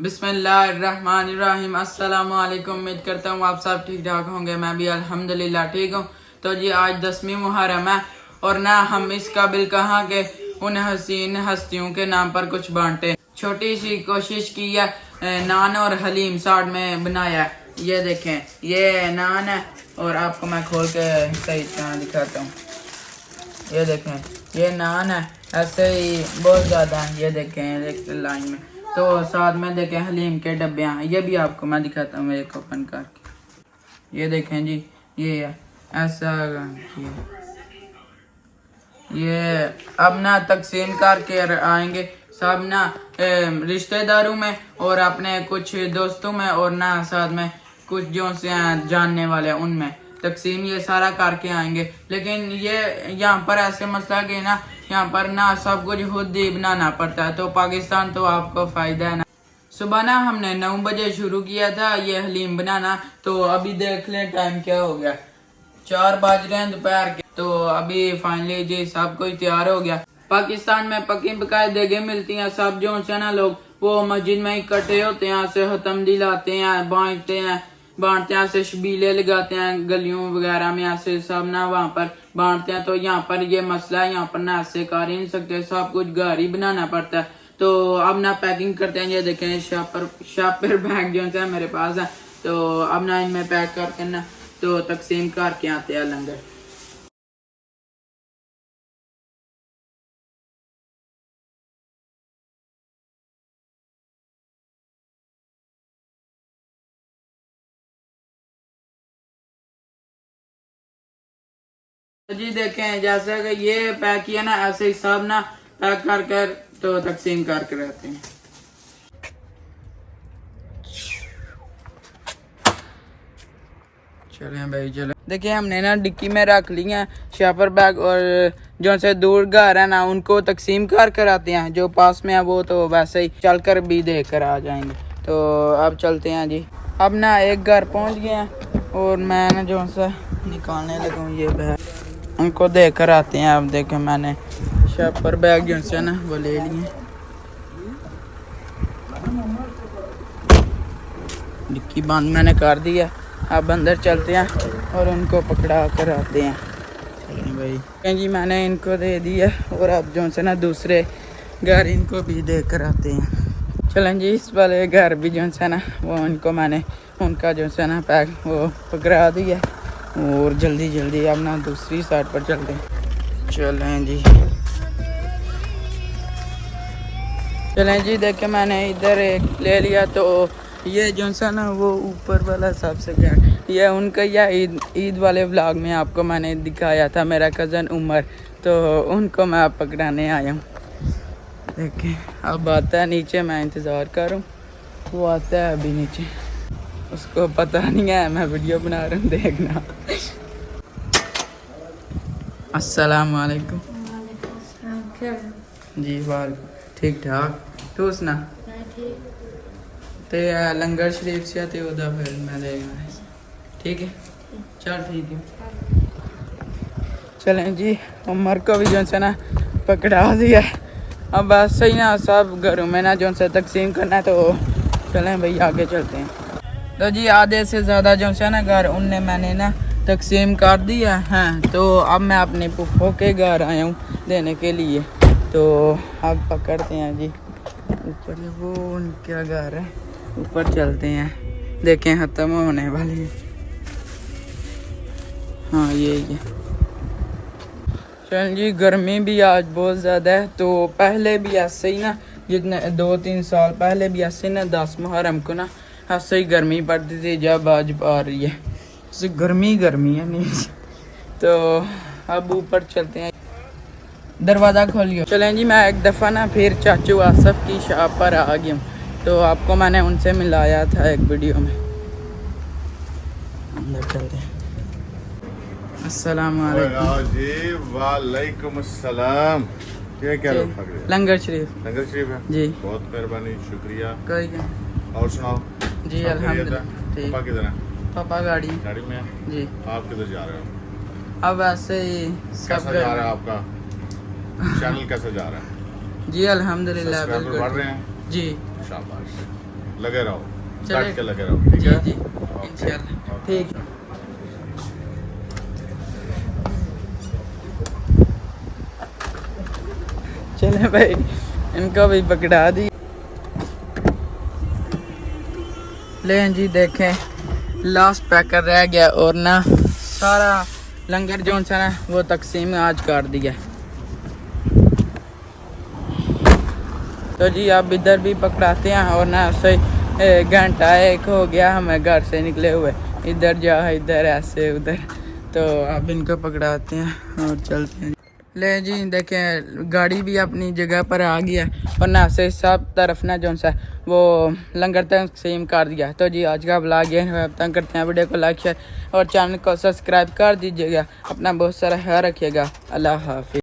बिस्मिल्लाहिर्रहमानिर्रहीम। अस्सलाम वालेकुम। उम्मीद करता हूँ आप सब ठीक ठाक होंगे। मैं भी अल्हम्दुलिल्लाह ठीक हूँ। तो जी आज 10वीं मुहर्रम है और ना हम इस काबिल कहाँ के उन हसीन हस्तियों के नाम पर कुछ बांटे। छोटी सी कोशिश की है, नान और हलीम साथ में बनाया है। ये देखें, ये नान है और आपको मैं खोल के सही तरह दिखाता हूँ। ये देखें, ये नान है, ऐसे ही बहुत ज़्यादा है। ये देखें एक लाइन में, तो साथ में देखें हलीम के डब्बे हैं। ये भी आपको मैं दिखाता हूँ एक ओपन करके। ये देखें जी, ये है ऐसा। ये अब ना तकसीम करके आएंगे सब ना रिश्तेदारों में और अपने कुछ दोस्तों में और ना साथ में कुछ जो से जानने वाले हैं उनमें तकसीम ये सारा करके आएंगे। लेकिन ये यहाँ पर ऐसे मसला कि ना यहाँ पर ना सब कुछ खुद ही बनाना पड़ता है। तो पाकिस्तान तो आपको फ़ायदा है ना। सुबह ना हमने 9 बजे शुरू किया था ये हलीम बनाना, तो अभी देख ले टाइम क्या हो गया, 4 बज रहे हैं दोपहर के। तो अभी फाइनली जी सब कुछ तैयार हो गया। पाकिस्तान में पक्की पकाई देगे मिलती हैं। सब जो है ना लोग वो मस्जिद में इकट्ठे होते हैं, से खत्म दिलाते हैं, बांटते हैं, से शबीले लगाते हैं गलियों वगैरह में, ऐसे सब ना वहाँ पर बांटते हैं। तो यहाँ पर ये मसला है, यहाँ पर ना ऐसे कर ही नहीं सकते, सब कुछ घर ही बनाना पड़ता है। तो अब ना पैकिंग करते हैं। ये देखें शापर बैग जो है मेरे पास है, तो अब ना इनमें पैक करके ना तो तकसीम करके आते हैं लंगर। तो जी देखें, जैसे कि ये पैक किया ना, ऐसे ही सब ना पैक कर कर तो तकसीम करके रहते हैं। चलें भाई चलें। देखिए हमने ना डिक्की में रख लिया शापर बैग, और जो से दूर घर है ना उनको तकसीम कर आते हैं। जो पास में है वो तो वैसे ही चल कर भी देख कर आ जाएंगे। तो अब चलते हैं जी। अब ना एक घर पहुंच गए हैं और मैं ना जो सा निकालने लगा हूँ ये बैग, उनको देख कर आते हैं। अब देखें मैंने शापर बैग जो से ना वो ले लिए, डिक्की बंद मैंने कर दिया। अब अंदर चलते हैं और उनको पकड़ा कर आते हैं। चलें भाई जी, मैंने इनको दे दिया और अब जो से ना दूसरे घर इनको भी दे कर आते हैं। चलें जी, इस वाले घर भी जो है ना वो इनको मैंने उनका जो है ना पैक वो पकड़ा दिया और जल्दी जल्दी अब ना दूसरी साइड पर चलते हैं। चलें जी देखें मैंने इधर एक ले लिया। तो ये जो सा ना वो ऊपर वाला सबसे घर, ये उनका या ईद वाले व्लॉग में आपको मैंने दिखाया था, मेरा कज़न उमर, तो उनको मैं आप पकड़ाने आया हूँ। देखें अब आता है नीचे, मैं इंतज़ार करूँ, वो आता है अभी नीचे, उसको पता नहीं है मैं वीडियो बना रहा हूँ, देखना। अस्सलाम वालेकुम। जी वालेकुम, ठीक ठाक। तू सुना? तो लंगर शरीफ से आते उधर फिर मैं देखना है, ठीक है? चल ठीक है। चलें जी, उमर को भी जो है ना पकड़ा दिया। अब बस सही ना सब घरों में ना जो है तकसीम करना है। तो चलें भाई आगे चलते हैं। तो जी आधे से ज़्यादा जो है ना घर उनने मैंने ना तकसीम कर दिया है। तो अब मैं अपने पुप्पो के घर आया हूँ देने के लिए। तो अब पकड़ते हैं जी ऊपर, वो उनका घर है, ऊपर चलते हैं। देखें ख़त्म होने वाली है। हाँ ये चल जी, गर्मी भी आज बहुत ज़्यादा है। तो पहले भी ऐसे ही ना, जितने 2-3 साल पहले भी ऐसे ना 10 मुहर्रम को ना ऐसे ही गर्मी पड़ती थी जब आज आ रही है, तो गर्मी है नहीं। तो अब ऊपर चलते हैं, दरवाज़ा खोलिए। चलें जी, मैं एक दफ़ा ना फिर चाचू आसफ़ की शॉप पर आ गया हूँ। तो आपको मैंने उनसे मिलाया था एक वीडियो में। अंदर चलते हैं। अस्सलाम वालेकुम अस्सलाम। क्या लंगर शरीफ है जी, बहुत मेहरबानी, शुक्रिया। कोई क्या। और सुनाओ जी अल्हम्दुलिल्लाह ठीक। पापा किधर है? पापा गाड़ी में जी। आप किधर जा रहे हो? अब ऐसे ही कैसा जा रहा है आपका चैनल, कैसा जा रहा है? जी अल्हम्दुलिल्लाह सब्सक्राइबर बढ़ रहे हैं जी। शाबाश। लगे रहो, चले। डट के लगे रहो, ठीक जी है? जी ओके, इंशाल्लाह ओके। ठीक। चले भाई, इनको भी पकड़ा दी। ले जी देखें, लास्ट पैकर रह गया और ना सारा लंगर जो सा ना वो तकसीम आज कर दिया। तो जी अब इधर भी पकड़ाते हैं और ना सही घंटा एक हो गया हमें घर से निकले हुए, इधर जा इधर ऐसे उधर। तो अब इनको पकड़ाते हैं और चलते हैं। ले जी देखें, गाड़ी भी अपनी जगह पर आ गई है और ना से सब तरफ ना जो सा वो लंगर तकसीम कर दिया। तो जी आज का ब्लॉग ये है, तंग करते हैं। वीडियो को लाइक शेयर और चैनल को सब्सक्राइब कर दीजिएगा। अपना बहुत सारा ख्याल रखिएगा। अल्लाह हाफिज़।